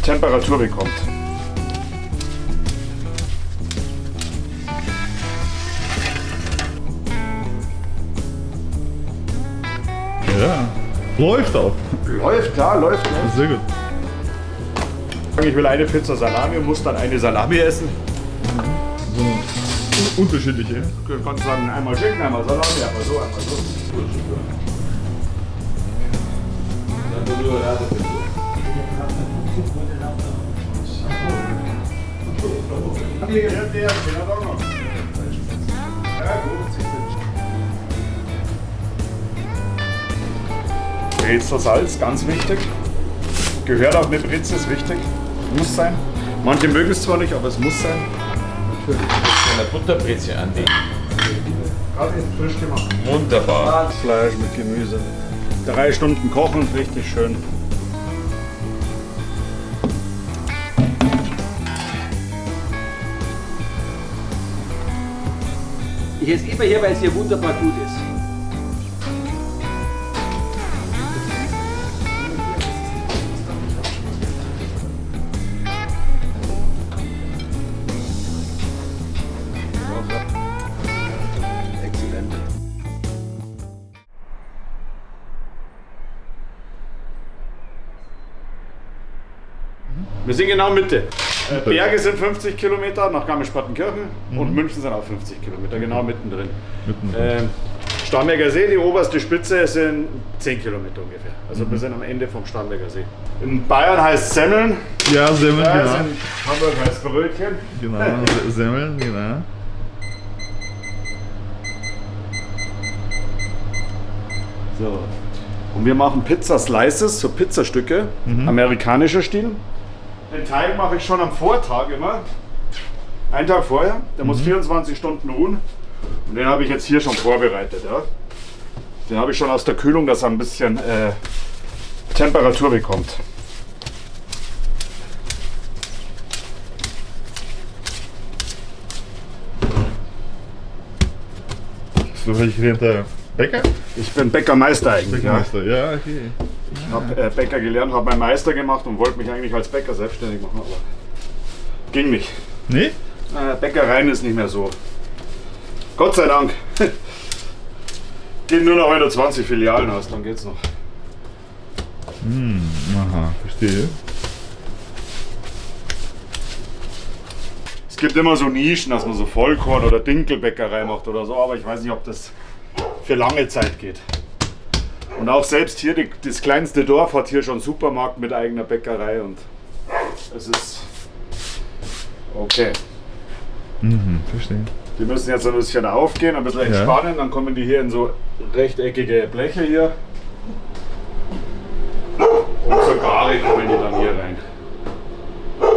Temperatur bekommt. Ja, läuft auch. Läuft, klar, läuft. Sehr gut. Ich will eine Pizza Salami und muss dann eine Salami essen. So unterschiedliche. Du kannst dann einmal Schinken, einmal Salami, einmal so, einmal so. Brezel Salz, ganz wichtig. Gehört auch eine Brezel, ist wichtig. Muss sein. Manche mögen es zwar nicht, aber es muss sein. Eine Butterbreze anlegen. Gerade frisch gemacht. Wunderbar. Fleisch mit Gemüse. 3 Stunden kochen, richtig schön. Ich esse immer hier, weil es hier wunderbar gut ist. Exzellent. Wir sind genau Mitte. Berge sind 50 Kilometer nach Garmisch-Partenkirchen und München sind auch 50 Kilometer, genau mittendrin. Starnberger See, die oberste Spitze, sind 10 Kilometer ungefähr. Also wir sind am Ende vom Starnberger See. In Bayern heißt Semmeln, Ja, Semmeln, in genau. Hamburg heißt Brötchen. Genau, Semmeln, genau. So. Und wir machen Pizza Slices, so Pizzastücke, amerikanischer Stil. Den Teig mache ich schon am Vortag immer. Einen Tag vorher. Der muss 24 Stunden ruhen. Und den habe ich jetzt hier schon vorbereitet. Ja. Den habe ich schon aus der Kühlung, dass er ein bisschen Temperatur bekommt. So welche gelernter Bäcker? Ich bin Bäckermeister eigentlich. Bäckermeister, ja, okay. Ich habe Bäcker gelernt, habe meinen Meister gemacht und wollte mich eigentlich als Bäcker selbstständig machen, aber ging nicht. Nee? Bäckereien ist nicht mehr so. Gott sei Dank. Gehen nur noch, wenn du 20 Filialen hast, dann geht's noch. Aha, verstehe. Es gibt immer so Nischen, dass man so Vollkorn- oder Dinkelbäckerei macht oder so, aber ich weiß nicht, ob das für lange Zeit geht. Und auch selbst hier, das kleinste Dorf hat hier schon einen Supermarkt mit eigener Bäckerei und es ist okay. Verstehe. Die müssen jetzt ein bisschen aufgehen, ein bisschen entspannen, dann kommen die hier in so rechteckige Bleche hier. Und zur Gare kommen die dann hier rein.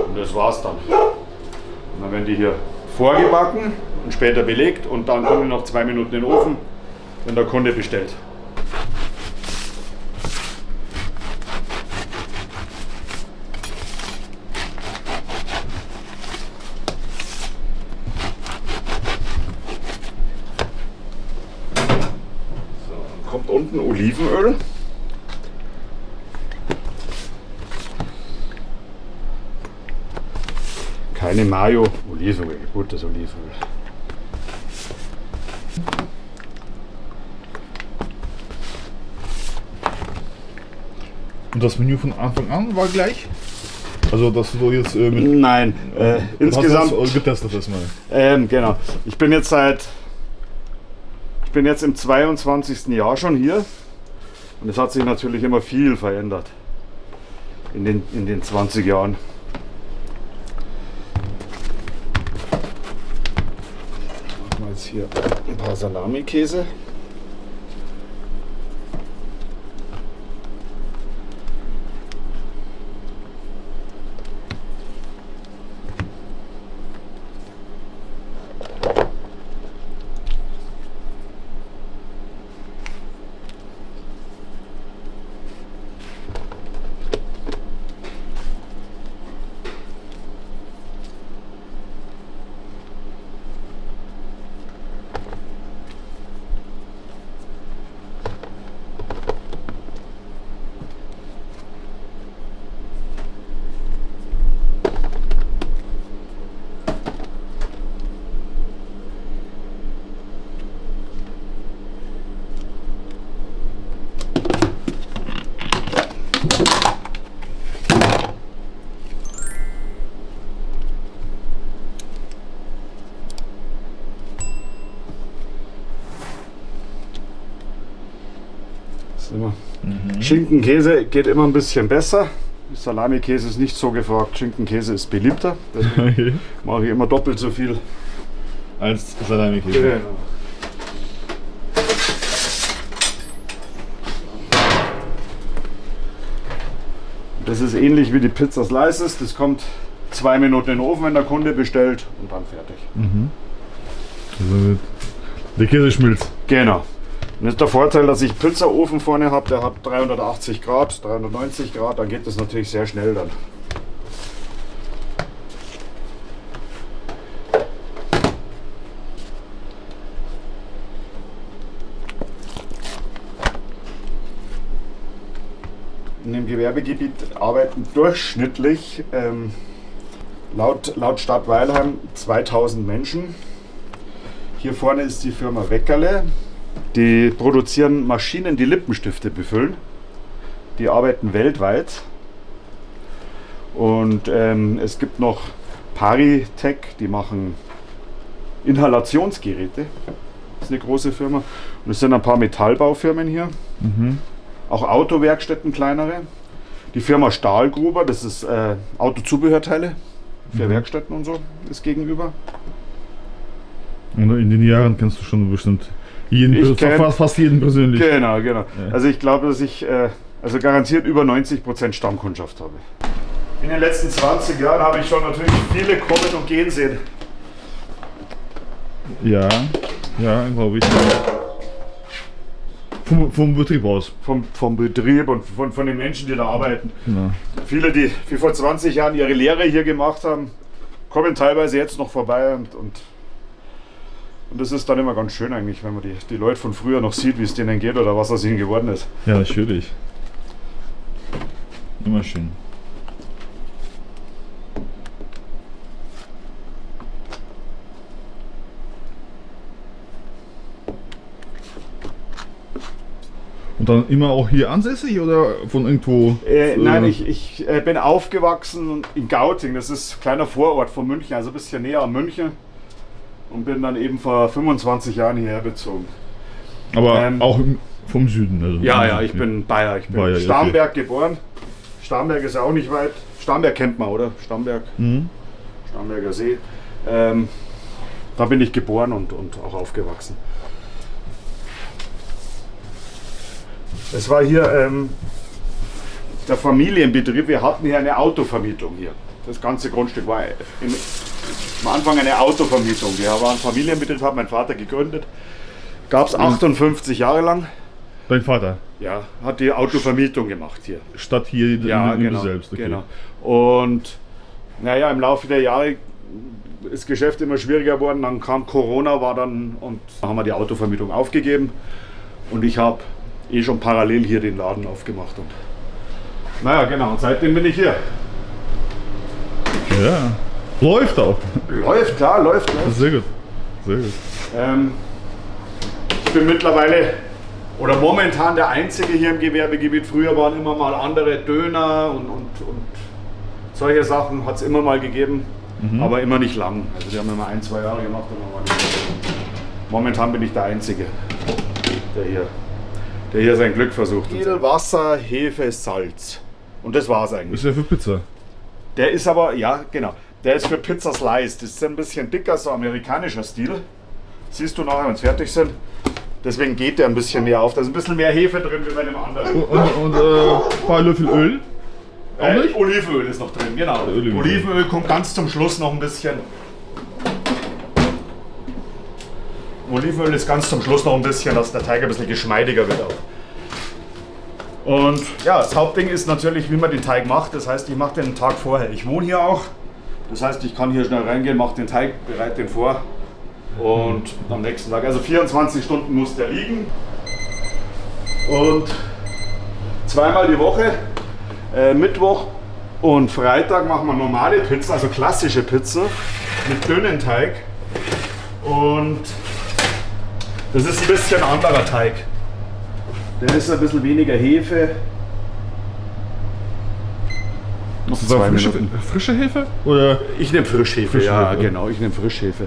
Und das war's dann. Und dann werden die hier vorgebacken und später belegt und dann kommen die noch 2 Minuten in den Ofen, wenn der Kunde bestellt. So, dann kommt unten Olivenöl. Keine Mayo, Olivenöl, gutes Olivenöl. Und das Menü von Anfang an war gleich? Also, dass du jetzt mit. Nein, insgesamt. Hast du getestet das mal? Genau. Ich bin jetzt im 22. Jahr schon hier und es hat sich natürlich immer viel verändert in den 20 Jahren. Machen wir jetzt hier ein paar Salami-Käse. Schinkenkäse geht immer ein bisschen besser. Salami-Käse ist nicht so gefragt, Schinkenkäse ist beliebter. Deswegen Okay. mache ich immer doppelt so viel. Als Salami-Käse. Genau. Das ist ähnlich wie die Pizza Slices. Das kommt 2 Minuten in den Ofen, wenn der Kunde bestellt, und dann fertig. Also der Käse schmilzt. Genau. Und das ist der Vorteil, dass ich Pizzaofen vorne habe, der hat 380 Grad, 390 Grad, dann geht das natürlich sehr schnell dann. In dem Gewerbegebiet arbeiten durchschnittlich laut Stadt Weilheim 2000 Menschen. Hier vorne ist die Firma Weckerle. Die produzieren Maschinen, die Lippenstifte befüllen. Die arbeiten weltweit. Und es gibt noch Paritech, die machen Inhalationsgeräte. Das ist eine große Firma. Und es sind ein paar Metallbaufirmen hier. Auch Autowerkstätten, kleinere. Die Firma Stahlgruber, das ist Autozubehörteile für Werkstätten und so, ist gegenüber. Und in den Jahren kennst du schon bestimmt fast jeden persönlich. Genau. Ja. Also ich glaube, dass ich also garantiert über 90% Stammkundschaft habe. In den letzten 20 Jahren habe ich schon natürlich viele kommen und gehen sehen. Ja, glaube ich. Vom Betrieb aus. Vom Betrieb und von den Menschen, die da arbeiten. Genau. Viele, die vor 20 Jahren ihre Lehre hier gemacht haben, kommen teilweise jetzt noch vorbei und das ist dann immer ganz schön eigentlich, wenn man die Leute von früher noch sieht, wie es denen geht oder was aus ihnen geworden ist. Ja, natürlich. Immer schön. Und dann immer auch hier ansässig oder von irgendwo? Nein, ich bin aufgewachsen in Gauting, das ist ein kleiner Vorort von München, also ein bisschen näher an München. Und bin dann eben vor 25 Jahren hierher bezogen. Aber auch vom Süden? Also Ja, ich bin Bayer. Ich bin Bayer, Starnberg geboren. Starnberg ist ja auch nicht weit. Starnberg kennt man, oder? Starnberg. Starnberger See. Da bin ich geboren und auch aufgewachsen. Es war hier der Familienbetrieb. Wir hatten hier eine Autovermietung hier. Das ganze Grundstück war am Anfang eine Autovermietung. Wir waren ein Familienbetrieb, hat mein Vater gegründet. Gab es 58 Jahre lang. Dein Vater? Ja, hat die Autovermietung gemacht hier. Statt hier Genau, selbst? Okay. Genau. Und naja, im Laufe der Jahre ist das Geschäft immer schwieriger geworden. Dann kam Corona, und dann haben wir die Autovermietung aufgegeben. Und ich habe schon parallel hier den Laden aufgemacht. Und naja, genau, und seitdem bin ich hier. Ja, läuft auch. Läuft, klar, läuft. Sehr gut. Sehr gut. Ich bin mittlerweile oder momentan der Einzige hier im Gewerbegebiet. Früher waren immer mal andere Döner und solche Sachen hat es immer mal gegeben, aber immer nicht lang. Also die haben immer 1-2 Jahre gemacht und dann war nicht mehr. Momentan bin ich der Einzige, der hier sein Glück versucht. Mehl, Wasser, Hefe, Salz. Und das war's eigentlich. Ist ja für Pizza. Der ist aber, ja genau, der ist für Pizza Slice. Das ist ein bisschen dicker, so amerikanischer Stil. Siehst du nachher, wenn es fertig sind. Deswegen geht der ein bisschen mehr auf. Da ist ein bisschen mehr Hefe drin wie bei dem anderen. Und ein paar Löffel Öl? Auch nicht? Olivenöl ist noch drin, genau. Olivenöl kommt ganz zum Schluss noch ein bisschen. Olivenöl ist ganz zum Schluss noch ein bisschen, dass der Teig ein bisschen geschmeidiger wird auch. Und ja, das Hauptding ist natürlich, wie man den Teig macht. Das heißt, ich mache den Tag vorher. Ich wohne hier auch. Das heißt, ich kann hier schnell reingehen, mache den Teig, bereite den vor. Und am nächsten Tag, also 24 Stunden muss der liegen. Und zweimal die Woche, Mittwoch und Freitag machen wir normale Pizza, also klassische Pizza mit dünnen Teig. Und das ist ein bisschen anderer Teig. Der ist ein bisschen weniger Hefe. Noch frische Hefe? Oder? Ich nehme Frischhefe, ja genau, ich nehme Frischhefe.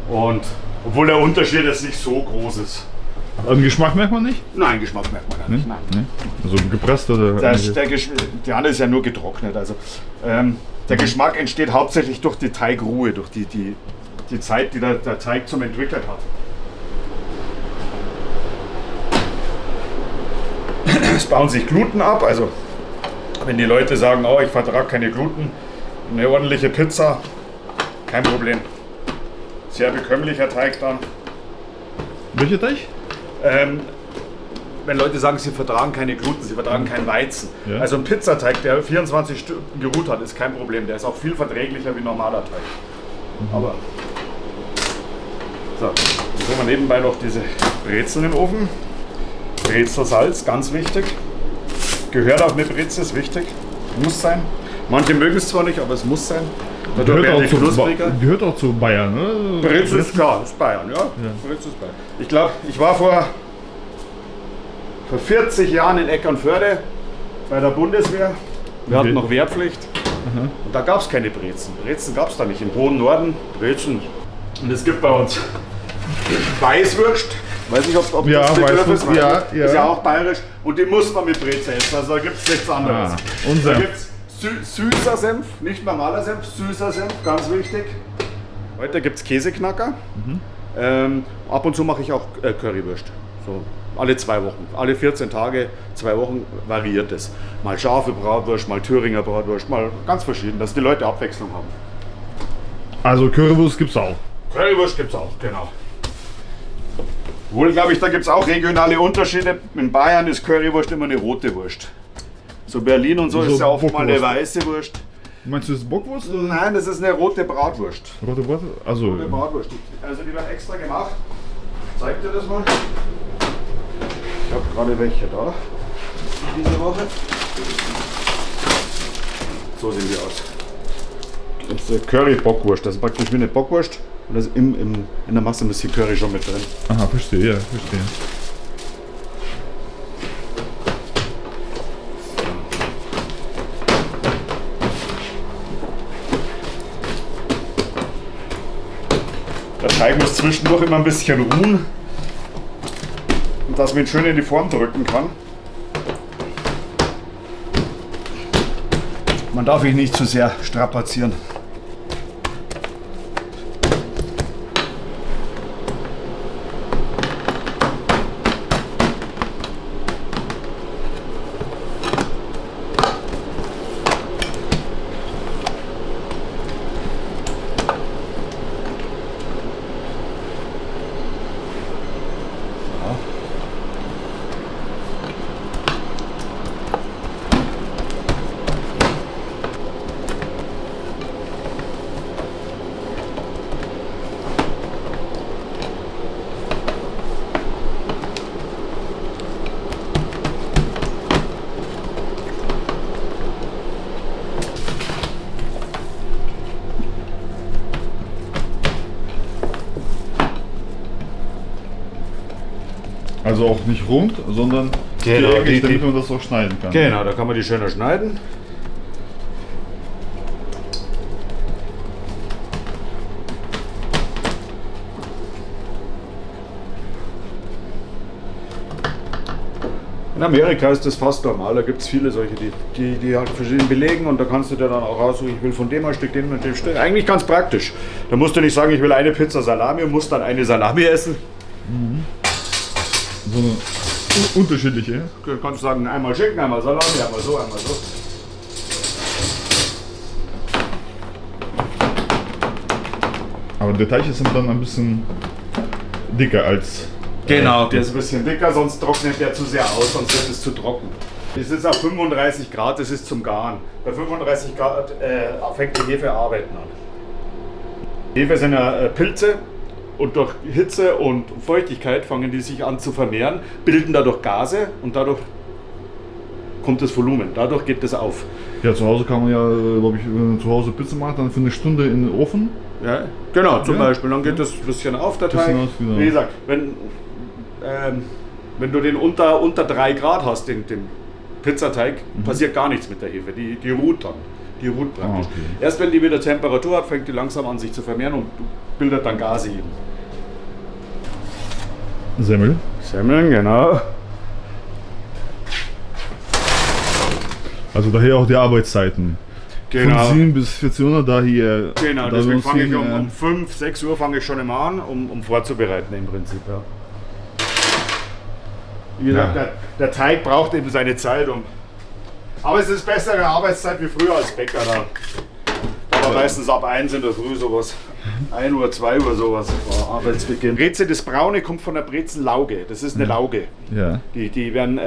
Und obwohl der Unterschied jetzt nicht so groß ist. Den Geschmack merkt man nicht? Nein, Geschmack merkt man gar nicht. Nein. Nee. Also gepresst oder? Die andere ist ja nur getrocknet. Also, der Geschmack entsteht hauptsächlich durch die Teigruhe, durch die Zeit, die der Teig zum Entwickeln hat. Es bauen sich Gluten ab, also wenn die Leute sagen, oh, ich vertrage keine Gluten, eine ordentliche Pizza, kein Problem. Sehr bekömmlicher Teig dann. Welcher Teig? Wenn Leute sagen, sie vertragen keine Gluten, sie vertragen keinen Weizen. Ja. Also ein Pizzateig, der 24 Stunden geruht hat, ist kein Problem. Der ist auch viel verträglicher wie normaler Teig. Aber so, dann tun wir nebenbei noch diese Brezeln in den Ofen. Brezelsalz, ganz wichtig. Gehört auch mit Brezel, ist wichtig. Muss sein. Manche mögen es zwar nicht, aber es muss sein. Gehört auch zu Bayern, ne? Brezel ist klar, ist Bayern, ja. Brezel ist Bayern. Ich glaube, ich war vor 40 Jahren in Eckernförde bei der Bundeswehr. Wir hatten noch Wehrpflicht. Und da gab es keine Brezen. Brezen gab es da nicht. Im hohen Norden Brezen. Und es gibt bei uns Weißwürst. Weiß nicht, ob ja, das Begriff ist. Ja. Ist ja auch bayerisch. Und die muss man mit Brezel essen. Also da gibt es nichts anderes. Und da gibt es süßer Senf, nicht normaler Senf, süßer Senf, ganz wichtig. Heute gibt es Käseknacker. Ab und zu mache ich auch Currywurst. So alle 2 Wochen, alle 14 Tage, 2 Wochen variiert es. Mal scharfe Bratwurst, mal Thüringer Bratwurst, mal ganz verschieden, dass die Leute Abwechslung haben. Also Currywurst gibt's auch? Currywurst gibt's auch, genau. Wohl, glaube ich, da gibt es auch regionale Unterschiede. In Bayern ist Currywurst immer eine rote Wurst. So Berlin und so ist ja oft mal eine weiße Wurst. Meinst du das Bockwurst? Oder? Nein, das ist eine rote Bratwurst. Rote Bratwurst? Also. Rote Bratwurst. Also die wird extra gemacht. Zeig dir das mal. Ich habe gerade welche da. Diese Woche. So sehen die aus. Das ist eine Curry-Bockwurst. Das ist praktisch wie eine Bockwurst. Und das in der Masse ein bisschen Curry schon mit drin. Aha, verstehe, ja, verstehe. Der Teig muss zwischendurch immer ein bisschen ruhen, dass man ihn schön in die Form drücken kann. Man darf ihn nicht zu sehr strapazieren. Also auch nicht rund, sondern Genau, damit man das auch schneiden kann. Genau, da kann man die schöner schneiden. In Amerika ist das fast normal, da gibt es viele solche, die halt verschiedene belegen und da kannst du dir dann auch raussuchen, ich will von dem ein Stück, dem und dem Stück. Eigentlich ganz praktisch. Da musst du nicht sagen, ich will eine Pizza Salami und musst dann eine Salami essen. So eine unterschiedliche. Du kannst sagen, einmal Schinken, einmal Salami, einmal so, einmal so. Aber der Teig ist dann ein bisschen dicker als... Genau, der ist ein bisschen dicker, sonst trocknet der zu sehr aus, sonst wird es zu trocken. Es ist auf 35 Grad, das ist zum Garen. Bei 35 Grad fängt die Hefe arbeiten an. Hefe sind ja Pilze und durch Hitze und Feuchtigkeit fangen die sich an zu vermehren, bilden dadurch Gase und dadurch kommt das Volumen, dadurch geht das auf. Ja, zu Hause kann man ja, glaube ich, wenn man zu Hause Pizza macht, dann für eine Stunde in den Ofen. Ja, genau, zum Beispiel, dann geht das ein bisschen auf, der Teig. Genau. Wie gesagt, wenn du den unter 3 Grad hast, den Pizzateig, passiert gar nichts mit der Hefe, die ruht dann. Die ruht praktisch. Okay. Erst wenn die wieder Temperatur hat, fängt die langsam an sich zu vermehren und bildet dann Gase eben. Semmel. Semmeln, genau. Also daher auch die Arbeitszeiten. Genau. Von 7 bis 14 Uhr da hier. Genau, da deswegen wir fange ich sehen, um 5, 6 Uhr fange ich schon immer an, um vorzubereiten im Prinzip. Ja. Wie gesagt, der Teig braucht eben seine Zeit. Aber es ist bessere Arbeitszeit wie früher als Bäcker. Da war meistens ab 1 in der Früh sowas. 1 Uhr, 2 Uhr sowas war Arbeitsbeginn. Breze, das Braune kommt von der Brezenlauge. Das ist eine Lauge. Ja. Die werden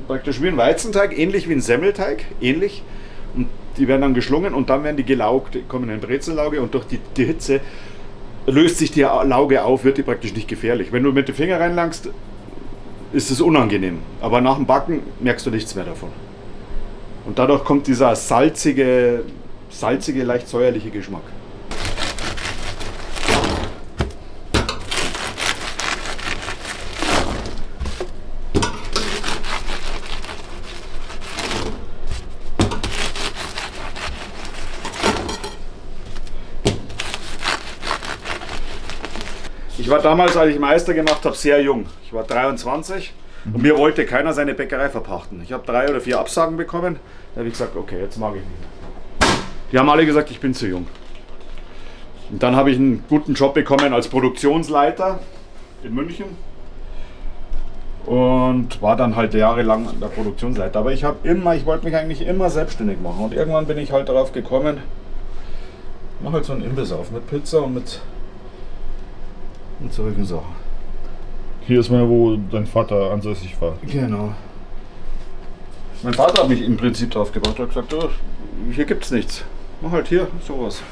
praktisch wie ein Weizenteig, ähnlich wie ein Semmelteig, ähnlich. Und die werden dann geschlungen und dann werden die gelaugt, kommen in eine Brezellauge und durch die Hitze löst sich die Lauge auf, wird die praktisch nicht gefährlich. Wenn du mit dem Finger reinlangst, ist es unangenehm. Aber nach dem Backen merkst du nichts mehr davon. Und dadurch kommt dieser salzige, leicht säuerliche Geschmack. Ich war damals, als ich Meister gemacht habe, sehr jung. Ich war 23 und mir wollte keiner seine Bäckerei verpachten. Ich habe 3 oder 4 Absagen bekommen. Da habe ich gesagt, okay, jetzt mag ich nicht mehr. Die haben alle gesagt, ich bin zu jung. Und dann habe ich einen guten Job bekommen als Produktionsleiter in München. Und war dann halt jahrelang der Produktionsleiter. Aber ich wollte mich eigentlich immer selbstständig machen. Und irgendwann bin ich halt darauf gekommen, ich mache halt so einen Imbiss auf mit Pizza und mit solchen Sachen. Hier ist mal, wo dein Vater ansässig war. Genau. Mein Vater hat mich im Prinzip drauf gebracht. Er hat gesagt, oh, hier gibt's nichts. Mach halt hier sowas.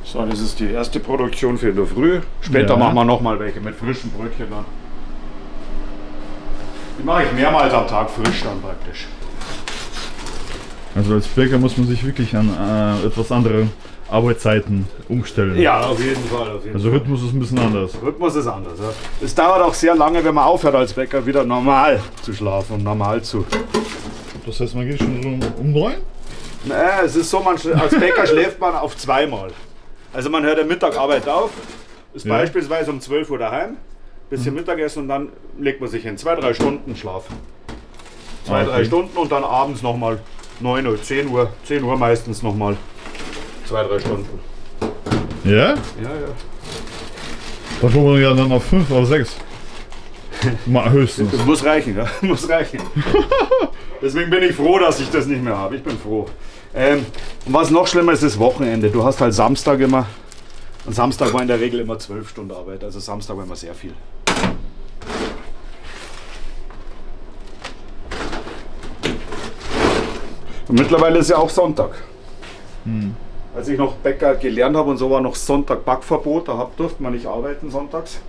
So, das ist die erste Produktion für in der Früh. Später machen wir nochmal welche mit frischen Brötchen dann. Die mache ich mehrmals am Tag frisch dann praktisch. Also als Bäcker muss man sich wirklich an etwas andere Arbeitszeiten umstellen. Ja, auf jeden Fall. Also Rhythmus ist ein bisschen anders. Rhythmus ist anders. Ja. Es dauert auch sehr lange, wenn man aufhört als Bäcker wieder normal zu schlafen und normal zu. Das heißt, man geht schon so um 9? Naja, es ist so, als Bäcker schläft man auf zweimal. Also man hört am Mittag Arbeit auf, ist beispielsweise um 12 Uhr daheim, bisschen Mittagessen und dann legt man sich hin. 2-3 Stunden Schlaf. 2-3 Stunden und dann abends nochmal 9 Uhr, 10 Uhr meistens nochmal 2-3 Stunden. Ja? Ja, ja. Da kommen wir ja dann auf 5 oder 6. Höchstens. Das muss reichen, ja? Muss reichen. Deswegen bin ich froh, dass ich das nicht mehr habe. Ich bin froh. Und was noch schlimmer ist, ist das Wochenende. Du hast halt Samstag immer. Und Samstag war in der Regel immer 12 Stunden Arbeit. Also Samstag war immer sehr viel. Und mittlerweile ist ja auch Sonntag. Als ich noch Bäcker gelernt habe und so, war noch Sonntag Backverbot. Da durfte man nicht arbeiten sonntags.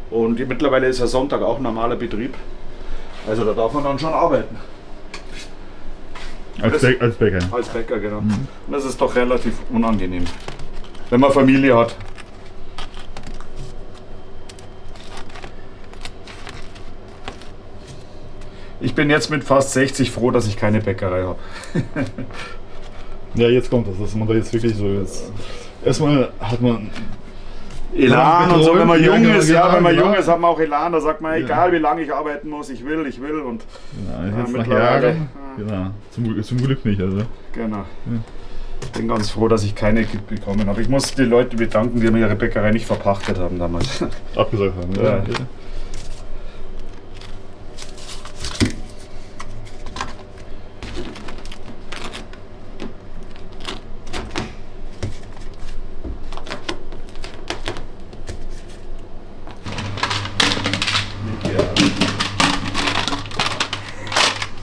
Und mittlerweile ist ja Sonntag auch ein normaler Betrieb. Also da darf man dann schon arbeiten. Als Bäcker. Als Bäcker, genau. Und das ist doch relativ unangenehm, wenn man Familie hat. Ich bin jetzt mit fast 60 froh, dass ich keine Bäckerei habe. Ja, jetzt kommt das, dass man da jetzt wirklich so jetzt. Erstmal hat man Elan und so, wenn man Ja, jung genau, ist, ja, wenn man genau. jung ist, hat man auch Elan, da sagt man, egal wie lange ich arbeiten muss, ich will und ja, jetzt nach mittlerweile, Jahren. Genau. Zum Glück nicht, also. genau. Ich bin ganz froh, dass ich keine bekommen habe. Ich muss die Leute bedanken, die mir ihre Bäckerei nicht verpachtet haben damals. Abgesagt haben. Ja. Ja.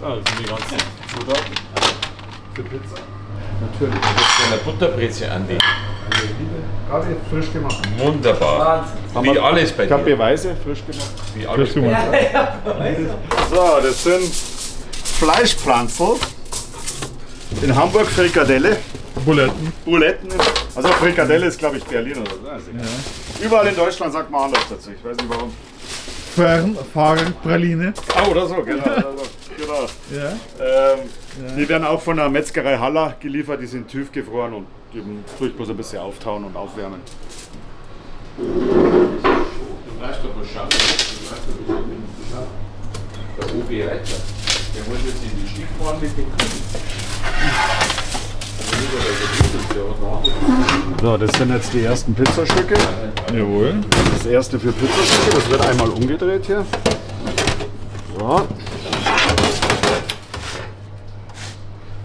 Das sind die ganzen Zutaten für Pizza. Natürlich. Eine Butterbreze an die. Gerade frisch gemacht. Wunderbar. Wahnsinn. Wie alles bei Ich habe dir. Beweise, frisch gemacht. Wie alles Frisch gemacht. So, das sind Fleischpflanzel. In Hamburg Frikadelle. Buletten. Buletten. Also Frikadelle ist, glaube ich, Berlin oder so. Also überall in Deutschland sagt man anders dazu. Ich weiß nicht warum. Fahrradpraline. Ah, oder so, genau. Genau. Ja. Die werden auch von der Metzgerei Haller geliefert. Die sind tiefgefroren und die tue ich bloß ein bisschen auftauen und aufwärmen. Du weißt doch, was schaffen. Der Obi Reiter, der muss jetzt in die Stichbahn mit dem So, das sind jetzt die ersten Pizzastücke. Jawohl. Das erste für Pizzastücke, das wird einmal umgedreht hier. So.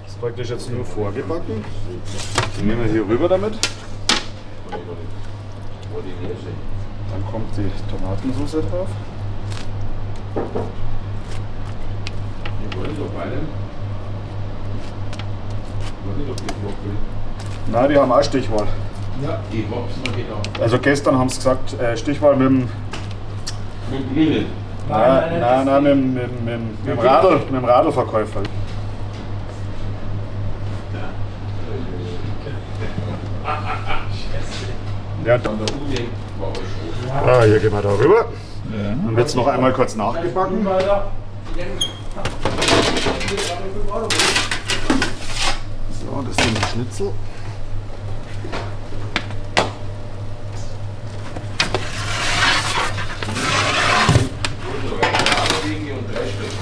Das ist praktisch jetzt nur vorgebacken. Die nehmen wir hier rüber damit. Dann kommt die Tomatensauce drauf. Die wollen doch beide. Wollen doch nicht Brokkoli. Nein, die haben auch Stichwahl. Ja, ich hab's mir gedacht. Also gestern haben sie gesagt, Stichwahl mit dem, Mit Grünen. nein, mit dem Radlverkäufer. Ja, An der Uni war alles rot. hier gehen wir da rüber. Ja. Dann wird es noch einmal kurz nachgebacken. So, das sind die Schnitzel. Und 3 Stück.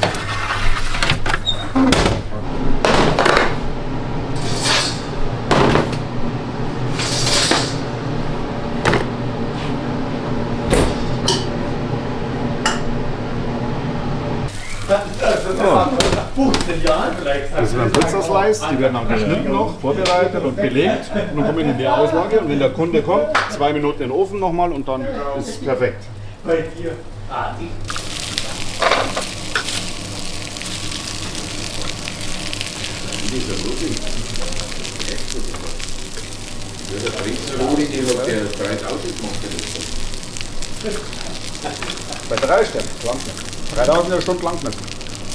Das sind dann Pizzaslice, die werden dann geschnitten noch, vorbereitet und belegt. Und dann kommen in die Auslage und wenn der Kunde kommt, 2 Minuten in den Ofen nochmal und dann ist es perfekt. Bei dir. Ah, die. Der Prinzeroli, die hat der 3000 gemacht. Bei 3 Sternen, langt nicht. 3000 eine Stunde langt nicht.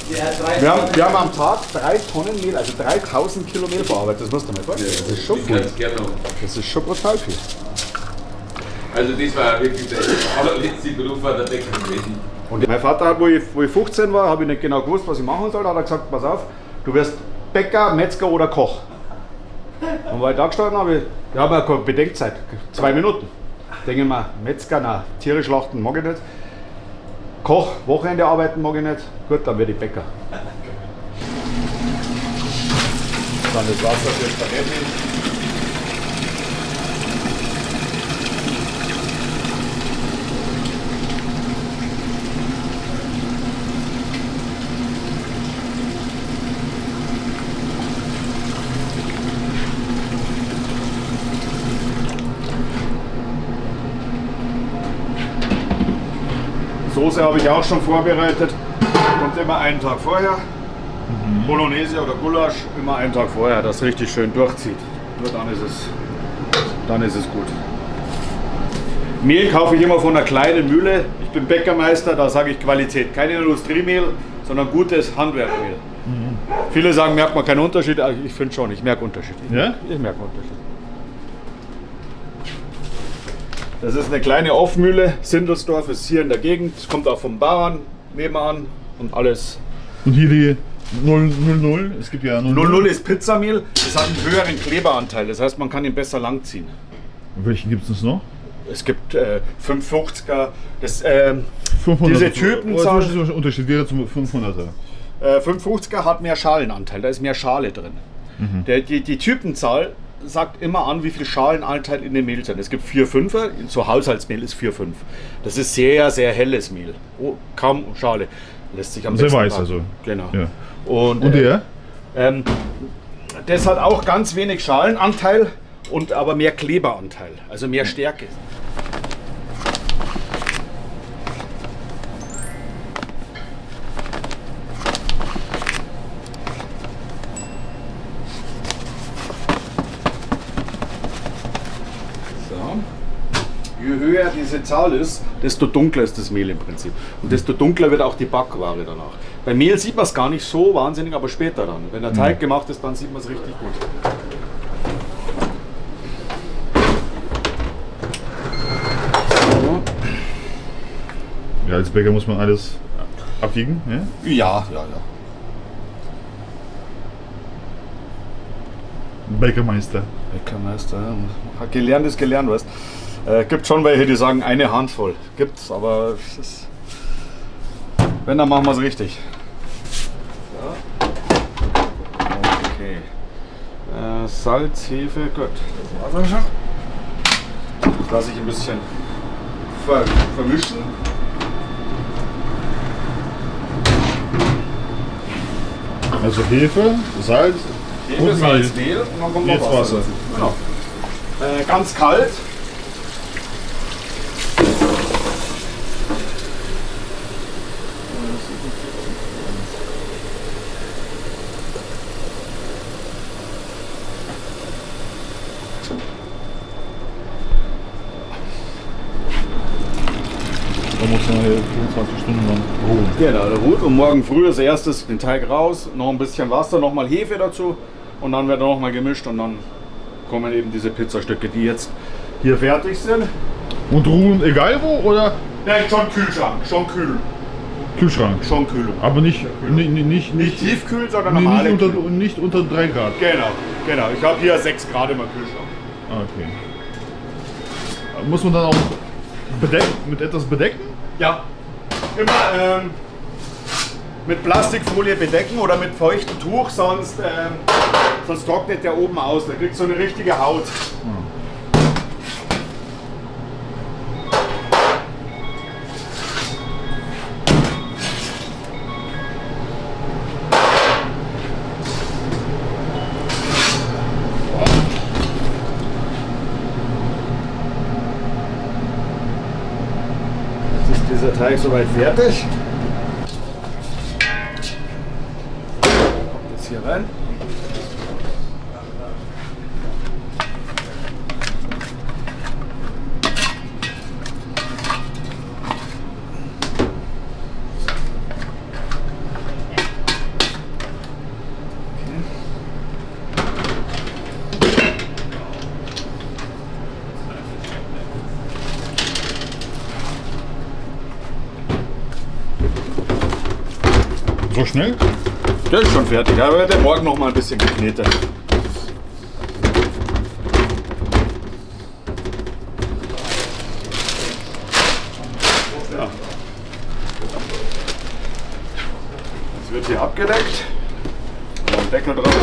Wir haben am Tag 3 Tonnen Mehl, also 3000 Kilo Mehl verarbeitet. Das musst du mir vorstellen. Das ist schon Ich viel. kann es gerne noch. Das ist schon brutal viel. Also das war wirklich der allerletzte Beruf an der Bäcker gewesen. Und mein Vater, wo ich 15 war, habe ich nicht genau gewusst, was ich machen soll. Da hat er gesagt, pass auf, du wirst Bäcker, Metzger oder Koch. Und weil ich da gestanden habe, ich habe keine Bedenkzeit, 2 Minuten. Denke ich mir, Metzger, na, Tiere schlachten mag ich nicht. Koch, Wochenende arbeiten mag ich nicht. Gut, dann werde ich Bäcker. Dann das Wasser für Spaghetti. Soße habe ich auch schon vorbereitet. Kommt immer einen Tag vorher. Bolognese oder Gulasch immer einen Tag vorher, dass es richtig schön durchzieht. Nur dann ist es gut. Mehl kaufe ich immer von einer kleinen Mühle. Ich bin Bäckermeister, da sage ich Qualität. Kein Industriemehl, sondern gutes Handwerkmehl. Viele sagen, merkt man keinen Unterschied. Ich finde schon, ich merke Unterschied. Ja? Ich merke Unterschied. Das ist eine kleine Aufmühle. Sindelsdorf ist hier in der Gegend. Kommt auch vom Bauern nebenan und alles. Und hier die 000, es gibt ja 00 ist Pizzamehl. Das hat einen höheren Kleberanteil. Das heißt, man kann ihn besser langziehen. Welchen gibt es noch? Es gibt 550er. Das, 500. diese Typenzahl. Was ist der Unterschied wäre zum 500er? 550er hat mehr Schalenanteil. Da ist mehr Schale drin. Die Typenzahl sagt immer an, wie viel Schalenanteil in dem Mehl sind. Es gibt 4 5er, so Haushaltsmehl ist 4 5. Das ist sehr, sehr helles Mehl. Oh, kaum Schale. Lässt sich am Sehr besten weiß backen. also. Genau. Ja. Und der? Das hat auch ganz wenig Schalenanteil und aber mehr Kleberanteil, also mehr Stärke. Je höher diese Zahl ist, desto dunkler ist das Mehl im Prinzip. Und desto dunkler wird auch die Backware danach. Bei Mehl sieht man es gar nicht so wahnsinnig, aber später dann. Wenn der Teig gemacht ist, dann sieht man es richtig gut. So. Ja, als Bäcker muss man alles abwiegen. Ja? Ja. Bäckermeister. Bäckermeister, ja. Gelernt ist gelernt, weißt. Gibt schon welche, die sagen eine Handvoll. Gibt's, aber es ist, wenn, dann machen wir es richtig. So. Okay. Salz, Hefe, gut. Das war's auch schon. Das lasse ich ein bisschen vermischen. Also Hefe, Salz, Hefe, Salz, Mehl und dann kommt noch Jetzt Wasser. Wasser. Genau. Ganz kalt. Da muss man hier 24 Stunden lang ruhen. Genau, der ruht und morgen früh als erstes den Teig raus, noch ein bisschen Wasser, nochmal Hefe dazu und dann wird er nochmal gemischt und dann kommen eben diese Pizzastücke, die jetzt hier fertig sind. Und ruhen egal wo oder Nein, schon Kühlschrank, schon kühl. Kühlschrank? Schon kühl. Aber nicht Nicht tiefkühl, sondern normale nicht Kühl. nicht unter 3 Grad. Genau. Ich habe hier 6 Grad im Kühlschrank. Ah, okay. Muss man dann auch mit etwas bedecken? Ja. Immer mit Plastikfolie bedecken oder mit feuchtem Tuch, sonst trocknet der oben aus. Da kriegt so eine richtige Haut. Jetzt ist dieser Teig soweit fertig. Kommt jetzt hier rein. So schnell? Der ist schon fertig, aber der morgen noch mal ein bisschen geknetet. Ja. Jetzt wird hier abgedeckt. Noch ein Deckel drauf.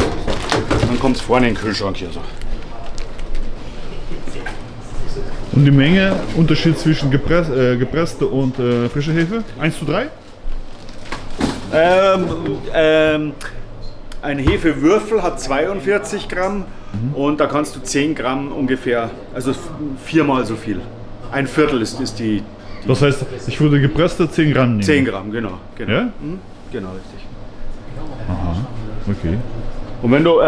So. Dann kommt es vorne in den Kühlschrank hier so. Und die Menge, Unterschied zwischen gepresste und frische Hefe? 1:3? Ein Hefewürfel hat 42 Gramm und da kannst du 10 Gramm ungefähr, also 4-mal so viel. Ein Viertel ist die Das heißt, ich würde gepresste 10 Gramm nehmen. 10 Gramm, genau. Ja? Mhm. Genau, richtig. Aha, okay. Und wenn du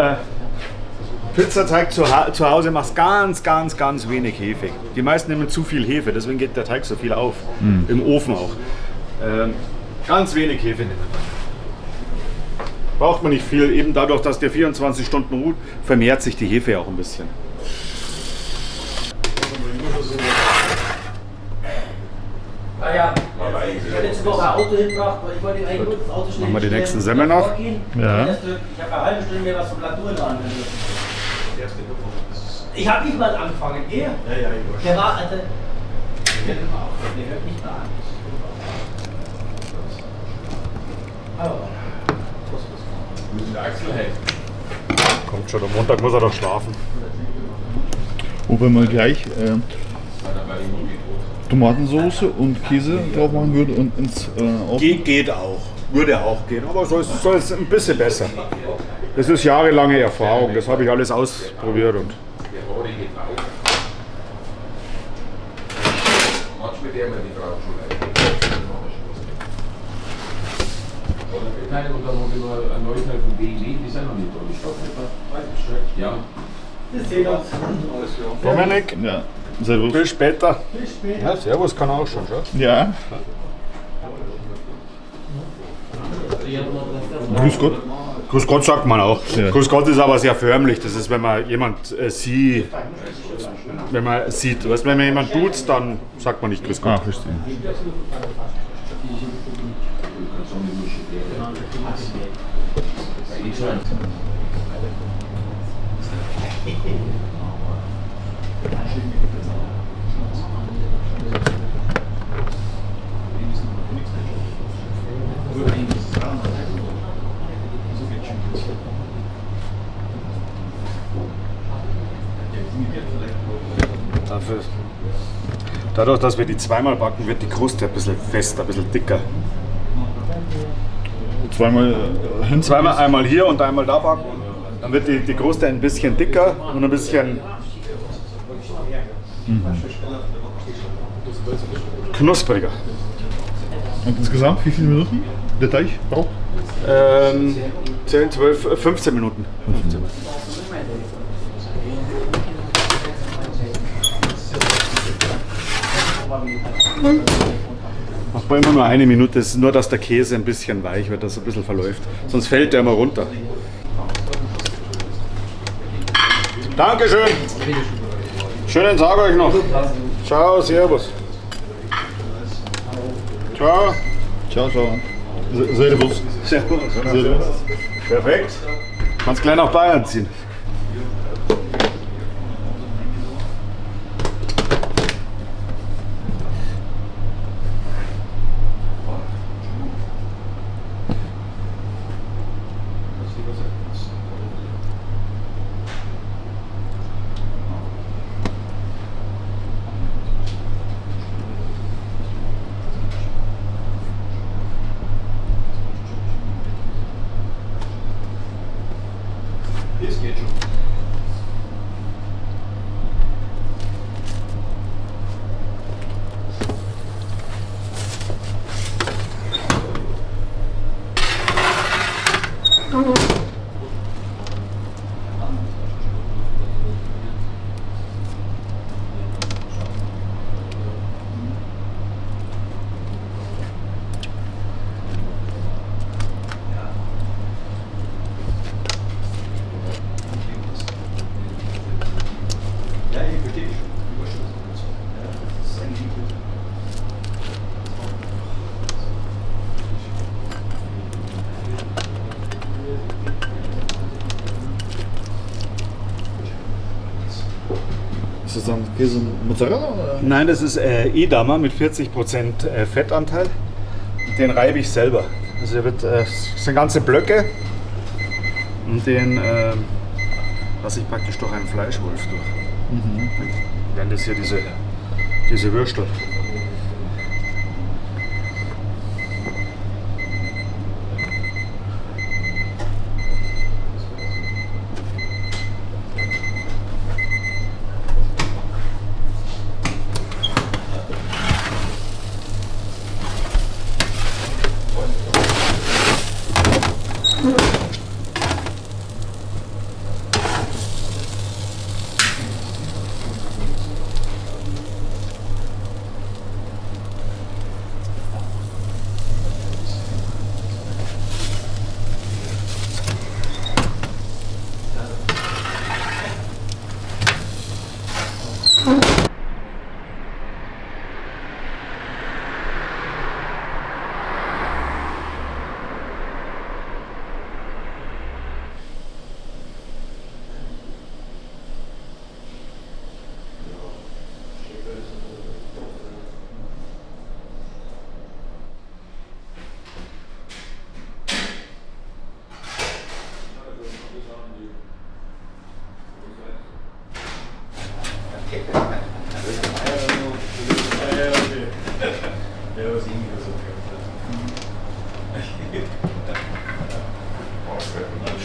Pizzateig zu Hause machst, ganz wenig Hefe. Die meisten nehmen zu viel Hefe, deswegen geht der Teig so viel auf. Im Ofen auch. Ganz wenig Hefe nehmen. Braucht man nicht viel, eben dadurch, dass der 24 Stunden ruht, vermehrt sich die Hefe auch ein bisschen. Ja, ich habe letzte Woche ein Auto hingebracht, weil ich wollte eigentlich nur das Auto schnell. Machen wir die schnell nächsten Semmeln noch? Ja. Ich habe eine halbe Stunde mehr was von Platuren an. Ich habe nicht mal angefangen, er? Ja, der war, also, der hört nicht mehr an. Müssen der Axel helfen. Kommt schon, am Montag muss er doch schlafen. Und wenn man gleich Weil dann war die Mutti tot. Tomatensauce und Käse drauf machen würde und ins Ofen. Geht auch. Würde auch gehen, aber soll es ein bisschen besser. Das ist jahrelange Erfahrung, das habe ich alles ausprobiert. Und Der Rohre geht auf. Manchmal der mir die Frau schon leid. Nein, und dann habe ich noch ein neues Teil von BMW, die sind noch nicht da. Die Stoff nicht. Ja. Wir sehen uns. Dominik, Ja, servus. bis später. Bis später. Ja, servus kann auch schon, schon. Ja. Grüß Gott. Grüß Gott sagt man auch. Ja. Grüß Gott ist aber sehr förmlich. Das ist, wenn man jemand sieht, wenn man jemand tut, dann sagt man nicht Grüß Gott. Ah, verstehe. Dadurch, dass wir die zweimal backen, wird die Kruste ein bisschen fester, ein bisschen dicker. Zweimal hin. Zweimal, einmal hier und einmal da backen. Dann wird die Kruste ein bisschen dicker und ein bisschen knuspriger. Und insgesamt, wie viele Minuten der Teig braucht? 10, 12, 15 Minuten. 15 Minuten. Macht man immer nur eine Minute, es ist nur, dass der Käse ein bisschen weich wird, dass er ein bisschen verläuft. Sonst fällt der immer runter. Dankeschön. Schönen Tag euch noch. Ciao, servus. Ciao. Ciao, ciao. Servus. Servus. Perfekt. Kannst gleich nach Bayern ziehen. Ist das dann Käse Mozzarella? Oder? Nein, das ist Edamer mit 40% Fettanteil. Den reibe ich selber. Also das sind ganze Blöcke und den lasse ich praktisch durch einen Fleischwolf durch. Dann werden das hier diese Würstel.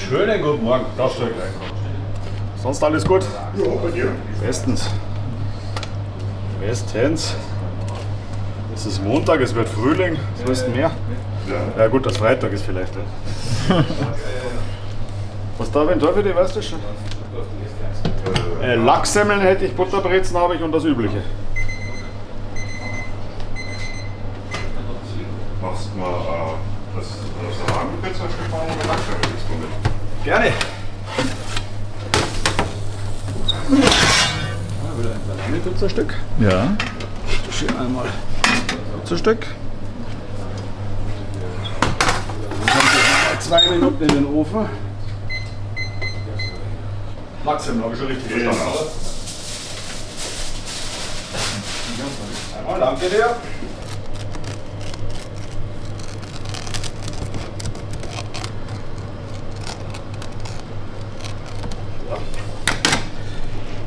Schönen guten Morgen. Darfst du gleich kommen? Sonst alles gut? Ja, bei dir. Bestens. Bestens. Es ist Montag, es wird Frühling. Was willst du mehr? Ja gut, das Freitag ist vielleicht. Ja. Was da eventuell für die, weißt du schon? Lachssemmeln hätte ich, Butterbrezen habe ich und das Übliche. Machst du mal das Salami-Pizza-Stück machen oder Lachsemmel willst du mit? Gerne. Wieder ein Salami-Pizzastück. Ja. Hier einmal Pizzastück. Dann kommt jetzt mal 2 Minuten in den Ofen. Lachsemmel habe ich schon richtig verstanden. Einmal, danke dir.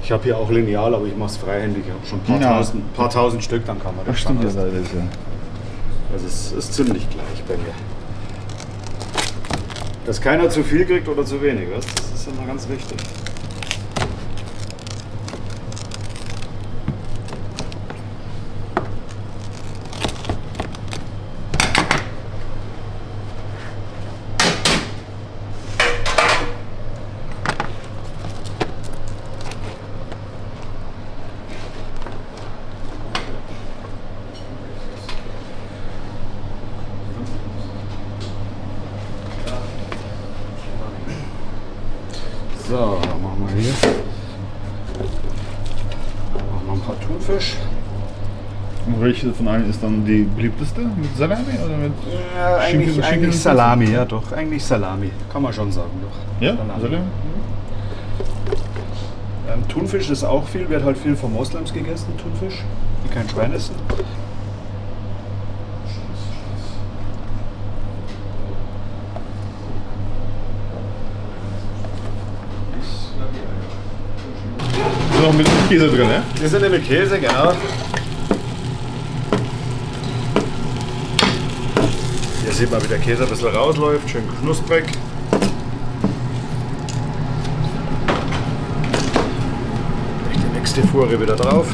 Ich habe hier auch Lineal, aber ich mache es freihändig. Ich habe schon ein paar tausend Stück, dann kann man das. Das stimmt ja fahren. leider. Ja. Also es ist ziemlich gleich bei mir. Dass keiner zu viel kriegt oder zu wenig, weißt? Das ist immer ganz wichtig. So, machen wir hier. Machen wir ein paar Thunfisch. Und welche von allen ist dann die beliebteste? Mit Salami oder mit Ja, Schinken? eigentlich Salami, ja doch. Eigentlich Salami. Kann man schon sagen, doch. Ja, Salami. Salami? Thunfisch ist auch viel, wird halt viel von Moslems gegessen, Thunfisch, die kein Schwein essen. Ist noch mit Käse drin, ne? Die sind mit Käse, genau. Hier sieht man, wie der Käse ein bisschen rausläuft, schön knusprig. Die nächste Fuhre wieder drauf.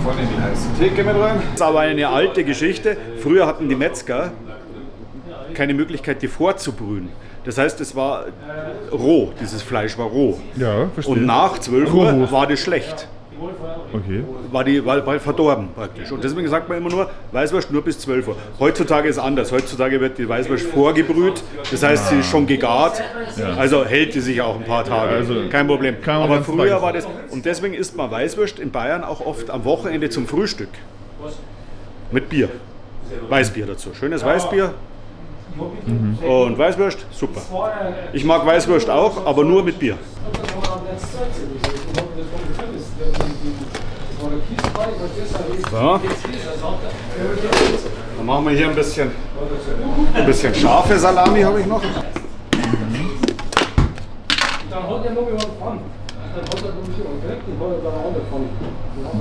Vorne in die heiße Theke mit rein. Das ist aber eine alte Geschichte. Früher hatten die Metzger keine Möglichkeit, die vorzubrühen. Das heißt, es war roh, dieses Fleisch war roh. Ja, verstehe. Und nach 12 Uhr war das schlecht. Okay. War verdorben praktisch. Und deswegen sagt man immer nur, Weißwurst nur bis 12 Uhr. Heutzutage ist anders. Heutzutage wird die Weißwurst vorgebrüht. Das heißt, sie ist schon gegart. Also hält die sich auch ein paar Tage. Also kein Problem. kann man Aber ganz früher Tag war das. Und deswegen isst man Weißwurst in Bayern auch oft am Wochenende zum Frühstück. Mit Bier. Weißbier dazu. Schönes Weißbier. Und Weißwurst, super. Ich mag Weißwurst auch, aber nur mit Bier. So. Dann machen wir hier ein bisschen scharfe Salami habe ich noch.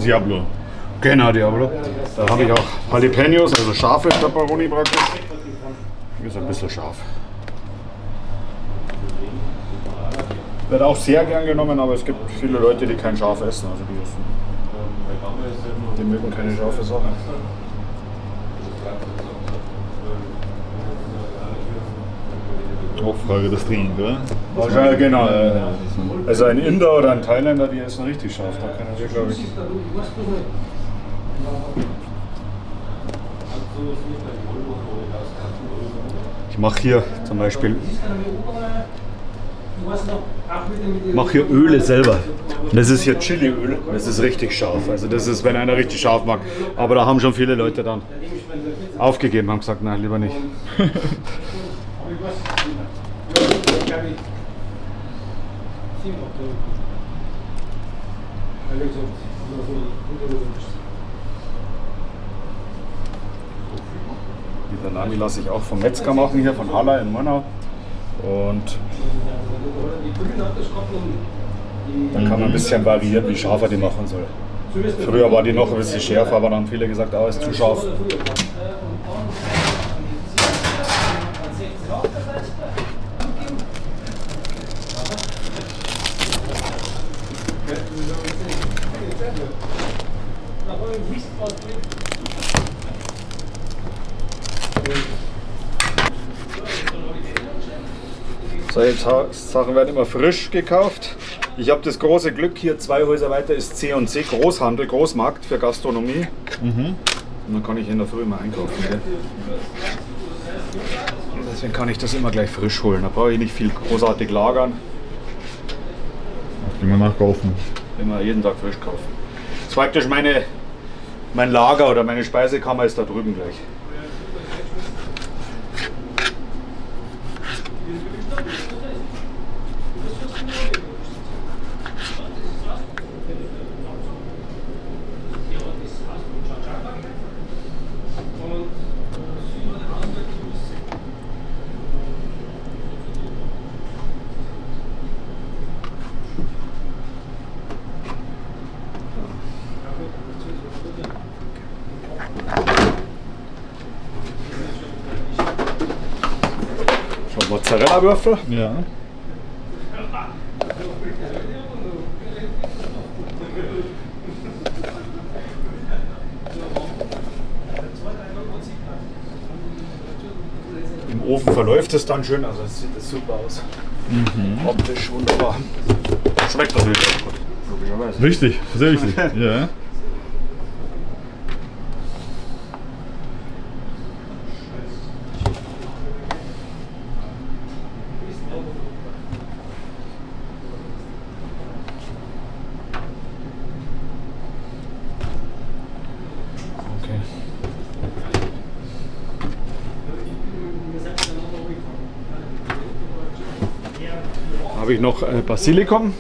Diablo. Genau, Diablo. Da habe ich auch Jalapenos, also scharfe Pepperoni praktisch. Ist ein bisschen scharf. Wird auch sehr gern genommen, aber es gibt viele Leute, die kein Schaf essen. Also die essen Die mögen keine scharfe Sachen. Auch Frage des Trainings, oder? Wahrscheinlich, genau. Also ein Inder oder ein Thailänder, die essen richtig scharf. Da können wir, glaube ich. Ich mache hier zum Beispiel Öle selber. Das ist hier Chiliöl. Das ist richtig scharf. Also das ist, wenn einer richtig scharf mag. Aber da haben schon viele Leute dann aufgegeben, haben gesagt, nein, lieber nicht. Die Salami lasse ich auch vom Metzger machen, hier von Haller in Murnau. Und dann kann man ein bisschen variieren, wie scharf er die machen soll. Früher war die noch ein bisschen schärfer, aber dann haben viele gesagt, ist zu scharf. Solche Sachen werden immer frisch gekauft. Ich habe das große Glück, hier 2 Häuser weiter ist C&C Großhandel, Großmarkt für Gastronomie. Und dann kann ich in der Früh immer einkaufen. Gell? Deswegen kann ich das immer gleich frisch holen. Da brauche ich nicht viel großartig lagern. Immer nachkaufen. Immer jeden Tag frisch kaufen. Das ist praktisch mein Lager oder meine Speisekammer ist da drüben gleich. Mozzarella-Würfel. Ja. Im Ofen verläuft es dann schön, also es sieht das super aus. Optisch wunderbar. Schmeckt natürlich auch gut, logischerweise. Richtig, sehr wichtig. Ja. Habe ich noch Basilikum.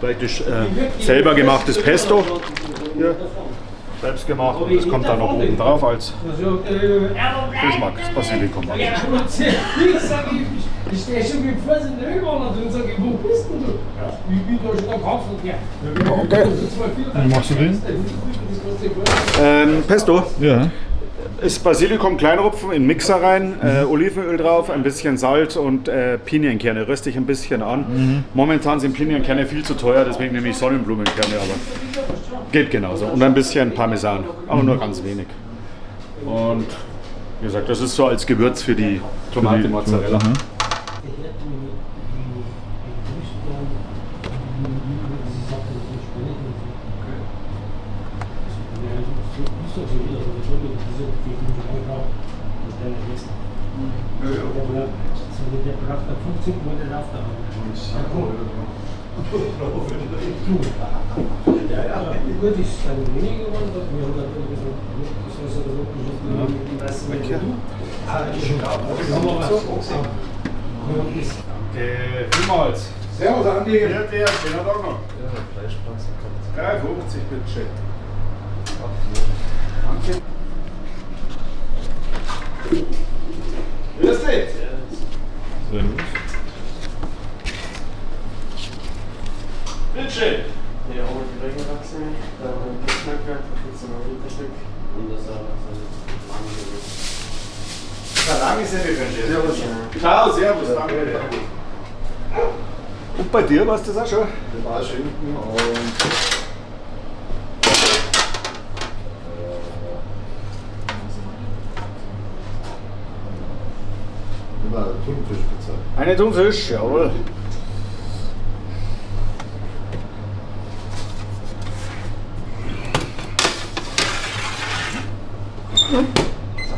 Praktisch selber gemachtes Pesto. Selbst gemacht und das kommt dann noch oben drauf als Geschmack, das Basilikum. Ich stehe schon mit Fuß in der Ölbahn und sage, wo bist denn du? Ich bin da schon am Kampf. Okay. Wie machst du den? Pesto. Ja. Ist Basilikum kleinrupfen in Mixer rein, Olivenöl drauf, ein bisschen Salz und Pinienkerne. Röste ich ein bisschen an. Momentan sind Pinienkerne viel zu teuer, deswegen nehme ich Sonnenblumenkerne, aber geht genauso. Und ein bisschen Parmesan, aber nur ganz wenig. Und wie gesagt, das ist so als Gewürz für die Tomate Mozzarella. Vielmals. Servus, Andi. Ja, der, schöner Tag noch. 3,50 bitte schön. Danke. Grüß dich. Servus. Bitte schön. Ja, aber die Regenwachsen, da haben wir ein Geschmackwerk, da gibt es noch ein Unterstück und das ist Lange sind wir drin. Servus. Ciao, servus, danke. bei dir, weißt du das auch schon? Den Schinken und Thunfischpizza. Eine Thunfisch, jawohl.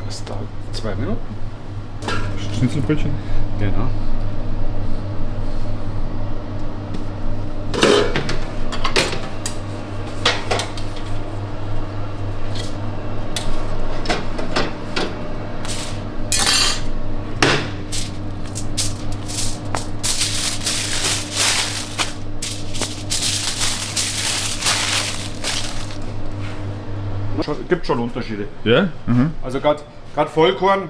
Das dauert 2 Minuten. Schnitzelbrötchen. Genau. Gibt schon Unterschiede. Ja? Mhm. Also gerade Vollkorn,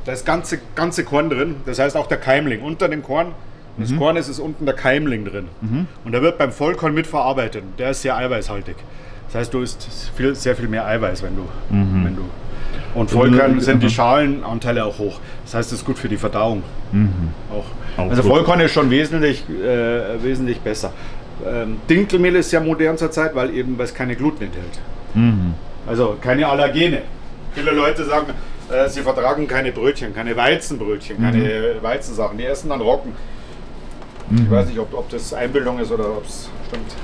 da ist ganze Korn drin. Das heißt auch der Keimling. Unter dem Korn, das Korn ist unten der Keimling drin. Und der wird beim Vollkorn mitverarbeitet. Der ist sehr eiweißhaltig. Das heißt, du isst sehr viel mehr Eiweiß, wenn du. Und Vollkorn sind die Schalenanteile auch hoch. Das heißt, das ist gut für die Verdauung. Auch. Also gut. Vollkorn ist schon wesentlich besser. Dinkelmehl ist sehr modern zurzeit, weil es keine Gluten enthält. Also keine Allergene. Viele Leute sagen, sie vertragen keine Brötchen, keine Weizenbrötchen, keine Weizensachen. Die essen dann Roggen. Ich weiß nicht, ob das Einbildung ist oder ob es stimmt.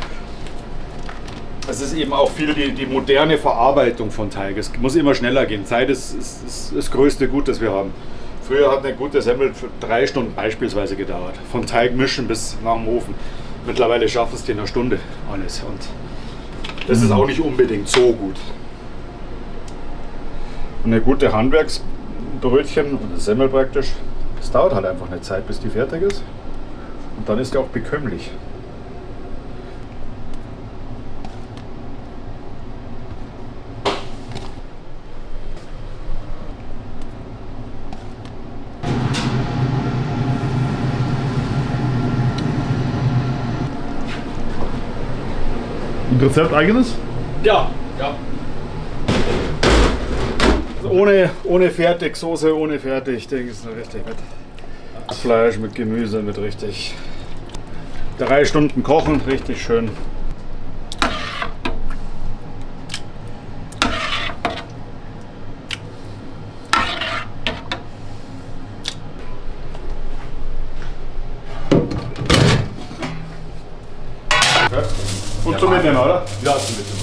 Es ist eben auch viel die moderne Verarbeitung von Teig. Es muss immer schneller gehen. Zeit ist das größte Gut, das wir haben. Früher hat eine gute Semmel für 3 Stunden beispielsweise gedauert. Von Teig mischen bis nach dem Ofen. Mittlerweile schaffen es in einer Stunde alles. Und das ist auch nicht unbedingt so gut. Und eine gute Handwerksbrötchen und eine Semmel praktisch, das dauert halt einfach eine Zeit, bis die fertig ist. Und dann ist die auch bekömmlich. Und Rezept eigenes? Ja. Ohne Fertigsoße, ohne Fertig, denke ich, ist richtig mit Fleisch, mit Gemüse, mit richtig 3 Stunden kochen, richtig schön. Und zum Mitnehmen, oder? Ja, zum Mitnehmen.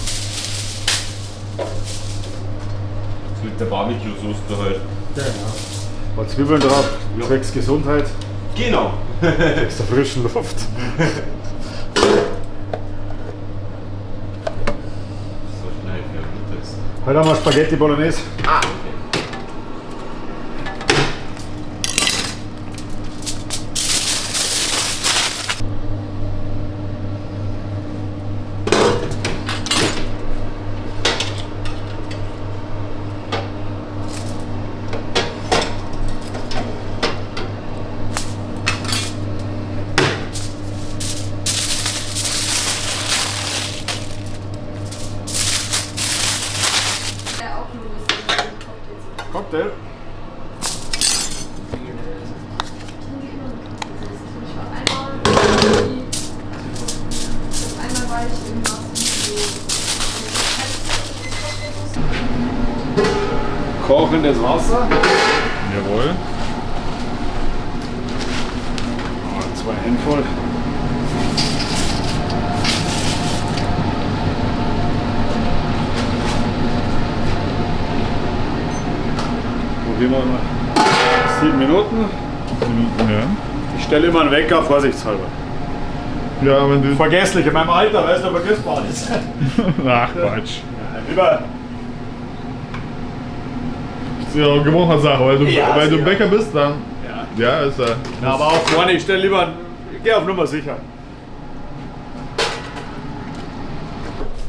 Das mit der Barbecue-Soße da halt. Ein paar Zwiebeln drauf, zwecks Gesundheit, Genau. zwecks der frischen Luft. So schnell für Mittags. Heute haben wir Spaghetti Bolognese. Cocktail. Kochendes Wasser. Jawohl. 2 Handvoll. Probieren wir mal 7 Minuten. Ja. Ich stelle immer einen Wecker, vorsichtshalber. Ja, wenn du. Vergesslich, in meinem Alter, weißt du, vergisst man alles. Ach, Quatsch. Lieber. Das ist ja auch Gewohnheitssache, weil du, Ja, weil du sicher. Bäcker bist, dann. Ja. Ja, ist Ja, aber auch vorne, ich stelle lieber, ich gehe auf Nummer sicher.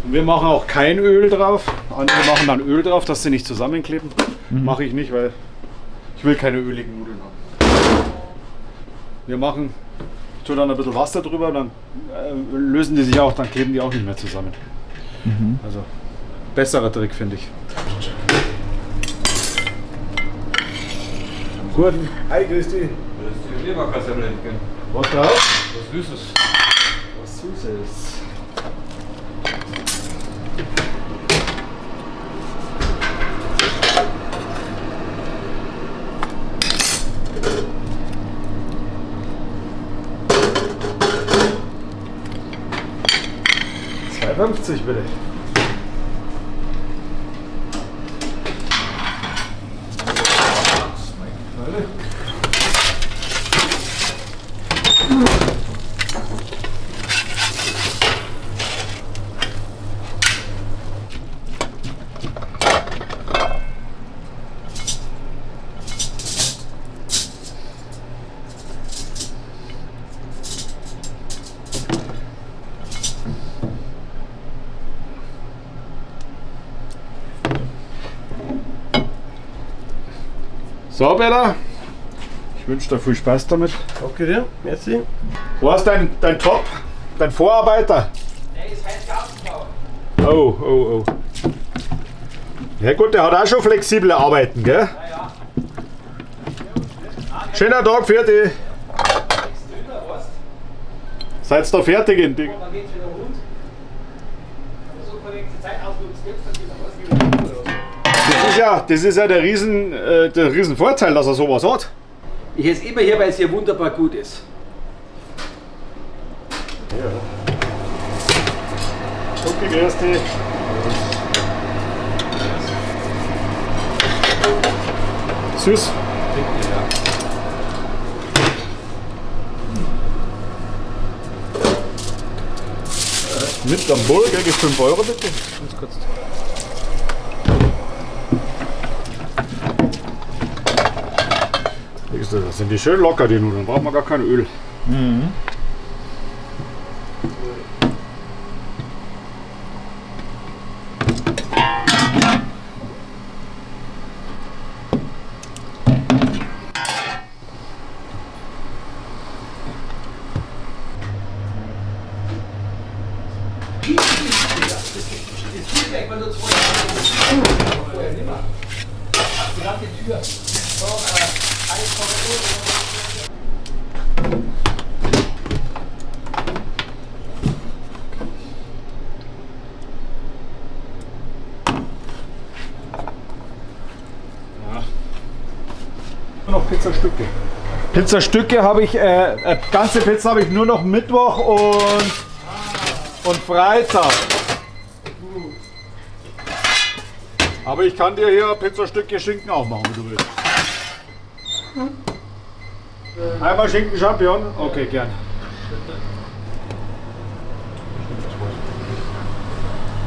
Und wir machen auch kein Öl drauf. Andere machen dann Öl drauf, dass sie nicht zusammenkleben. Mache ich nicht, weil ich will keine öligen Nudeln haben. Wir machen, ich tue dann ein bisschen Wasser drüber, dann lösen die sich auch, dann kleben die auch nicht mehr zusammen. Also besserer Trick, finde ich. Guten. Hi, grüß dich. Leberkassemmelchen. Was drauf? Was Süßes. Was Süßes. $2,50 bitte. So, Bella. Ich wünsche dir viel Spaß damit. Danke dir, merci. Wo ist dein Top? Dein Vorarbeiter? Der ist halt Gartenbau. Oh. Ja gut, der hat auch schon flexible Arbeiten, gell? Ja. Schöner Tag für dich. Nichts dünner, weißt Seid ihr fertig in Ding? du? Dann geht's wieder rund. Aber so kann ich die Zeit ausnutzen, jetzt dann wieder was wieder rund oder so. Das ist ja der riesen Vorteil, dass er sowas hat. Ich esse immer hier, weil es hier wunderbar gut ist. Okay, grüß dich. Süß. Mit am Bull, gell, 5 Euro bitte. Ganz kurz. Das sind die schön locker, die Nudeln. Brauchen wir gar kein Öl. Das geht weg, wenn du 2 Jahre vorher nimmer. Gerade die Tür. So, alles Noch Pizzastücke. Pizzastücke habe ich, ganze Pizza habe ich nur noch Mittwoch und Freitag. Aber ich kann dir hier Pizzastücke Schinken auch machen, wenn du willst. Einmal Schinken Champignon? Okay, gern.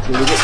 Entschuldigung.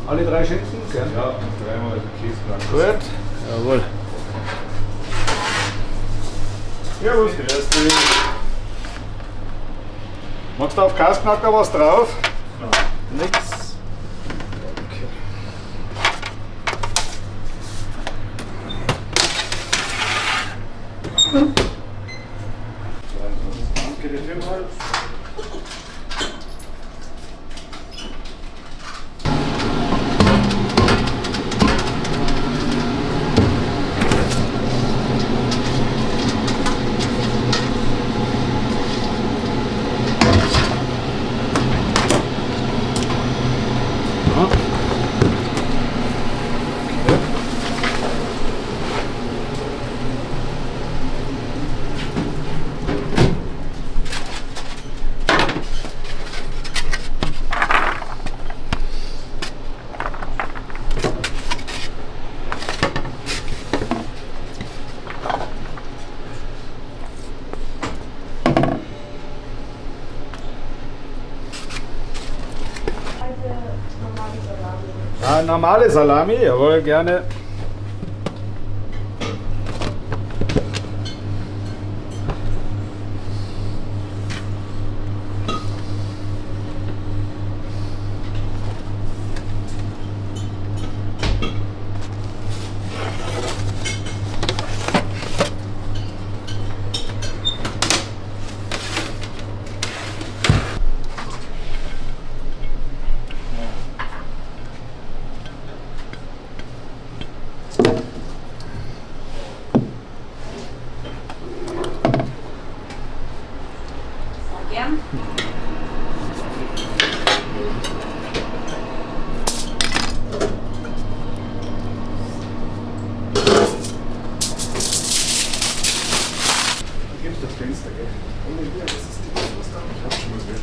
Alle 3 Schinken? Gell? Ja, dreimal Käse. Gut. Jawohl. Servus, grüß dich. Magst du auf Kasknacker was drauf? Nein. Nix. Okay. Danke dir vielmals. normale Salami, jawohl, gerne. Gern. Gibst das Fenster, gell? Oh, hier, das ist die Wurst da. Ich hab schon mal gehört.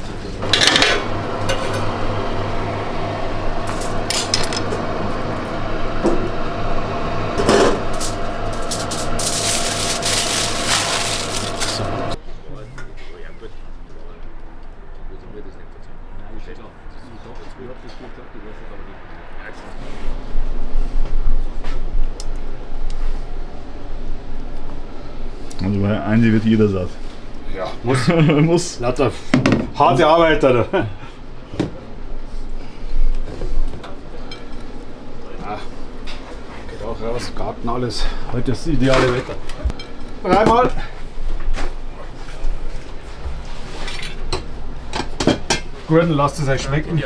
Also bei Andi wird jeder satt. Ja, muss. Muss. Lauter harte Arbeiter da. Ah, geht auch raus, Garten, alles. Heute ist das ideale Wetter. Dreimal. Gut, dann lasst es euch schmecken.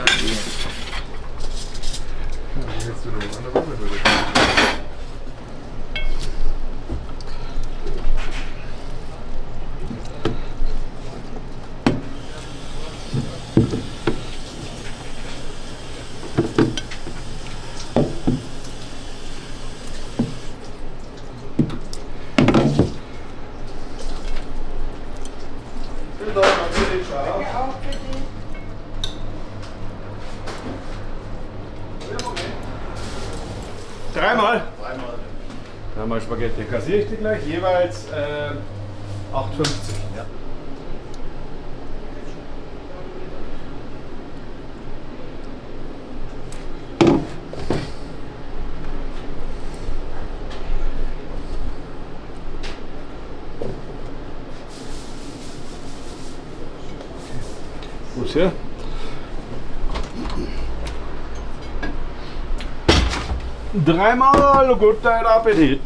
Dreimal? Dreimal Spaghetti. Kassiere ich die gleich? Jeweils 8,50. Ja. Gut, ja. Dreimal guten Appetit.